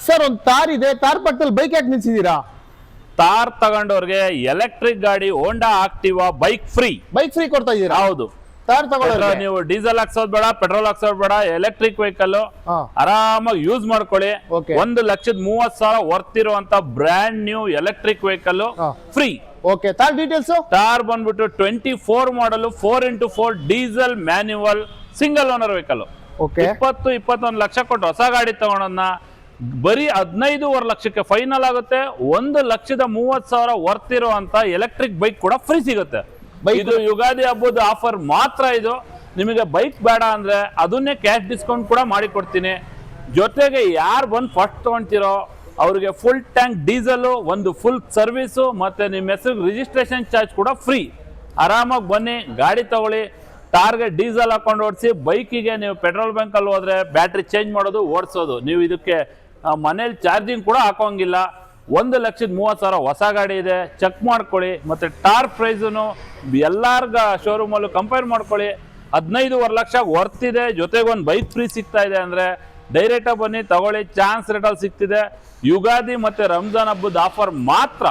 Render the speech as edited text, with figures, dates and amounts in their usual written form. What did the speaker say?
Sir ಒಂದು ತಾರ್ ಇದೆ, ತಾರ್ ಪಕ್ಕದಲ್ಲಿ ಬೈಕ್ ಯಾಕೆ ನಿಲ್ಸಿದೀರಾ? ತಾರ್ ತಗೊಂಡವ್ರಿಗೆ ಎಲೆಕ್ಟ್ರಿಕ್ ಗಾಡಿ ಹೋಂಡಾ ಆಕ್ಟಿವಾ ಬೈಕ್ ಫ್ರೀ ಕೊಡ್ತಾ ಇದೀರಾ? ಹೌದು. ತಾರ್ ತಗೊಳ್ಳೋರು ನೀವು ಡೀಸೆಲ್ ಹಾಕ್ಸೋದ್ ಬೇಡ, ಪೆಟ್ರೋಲ್ ಹಾಕ್ಸೋದ್ ಬೇಡ, ಎಲೆಕ್ಟ್ರಿಕ್ ವೆಹಿಕಲ್ ಆರಾಮಾಗಿ ಯೂಸ್ ಮಾಡ್ಕೊಳ್ಳಿ. 1,30,000 ವರ್ತ್ ಇರುವಂತ brand new electric vehicle free. Okay, Thar details. Thar ಬಂದ್ಬಿಟ್ಟು 24 model 4x4 diesel manual single owner vehicle. 20-21 lakh ಕೊಟ್ಟು ಹೊಸ ಗಾಡಿ ತಗೊಳೋದನ್ನ ಬರೀ 15.5 ಲಕ್ಷಕ್ಕೆ ಫೈನಲ್ ಆಗುತ್ತೆ. 1,30,30,000 ವರ್ತ್ ಇರುವಂತ ಎಲೆಕ್ಟ್ರಿಕ್ ಬೈಕ್ ಕೂಡ ಫ್ರೀ ಸಿಗುತ್ತೆ. ಇದು ಯುಗಾದಿ ಹಬ್ಬದ ಆಫರ್ ಮಾತ್ರ. ಇದು ನಿಮಗೆ ಬೈಕ್ ಬೇಡ ಅಂದ್ರೆ ಅದನ್ನೇ ಕ್ಯಾಶ್ ಡಿಸ್ಕೌಂಟ್ ಕೂಡ ಮಾಡಿ ಕೊಡ್ತೀನಿ. ಜೊತೆಗೆ ಯಾರು ಬಂದು ಫಸ್ಟ್ ತಗೊಂತೀರೋ ಅವ್ರಿಗೆ ಫುಲ್ ಟ್ಯಾಂಕ್ ಡೀಸೆಲ್, ಒಂದು ಫುಲ್ ಸರ್ವಿಸು, ಮತ್ತೆ ನಿಮ್ಮ ಹೆಸರು ರಿಜಿಸ್ಟ್ರೇಷನ್ ಚಾರ್ಜ್ ಕೂಡ ಫ್ರೀ. ಆರಾಮಾಗಿ ಬನ್ನಿ, ಗಾಡಿ ತಗೊಳ್ಳಿ. ಟಾರ್ಗೆ ಡೀಸೆಲ್ ಹಾಕೊಂಡು ಓಡಿಸಿ, ಬೈಕಿಗೆ ನೀವು ಪೆಟ್ರೋಲ್ ಬಂಕಲ್ಲಿ ಹೋದ್ರೆ ಬ್ಯಾಟ್ರಿ ಚೇಂಜ್ ಮಾಡೋದು, ಓಡಿಸೋದು. ನೀವು ಇದಕ್ಕೆ ಮನೇಲಿ ಚಾರ್ಜಿಂಗ್ ಕೂಡ ಹಾಕೋಂಗಿಲ್ಲ. 1,30,30,000 ಹೊಸ ಗಾಡಿ ಇದೆ, ಚೆಕ್ ಮಾಡ್ಕೊಳ್ಳಿ. ಮತ್ತೆ ಟಾರ್ ಪ್ರೈಸನು ಎಲ್ಲಾರ್ಗ ಶೋರೂಮಲ್ಲೂ ಕಂಪೇರ್ ಮಾಡ್ಕೊಳ್ಳಿ. 15.5 ಲಕ್ಷ ವರ್ತ್ ಇದೆ, ಜೊತೆಗೆ ಒಂದು ಬೈಕ್ ಫ್ರೀ ಸಿಗ್ತಾ ಇದೆ ಅಂದ್ರೆ ಡೈರೆಕ್ಟಾಗಿ ಬನ್ನಿ ತಗೊಳ್ಳಿ. ಚಾನ್ಸ್ ರೇಟಲ್ಲಿ ಸಿಗ್ತಿದೆ. ಯುಗಾದಿ ಮತ್ತೆ ರಂಜಾನ್ ಹಬ್ಬದ ಆಫರ್ ಮಾತ್ರ.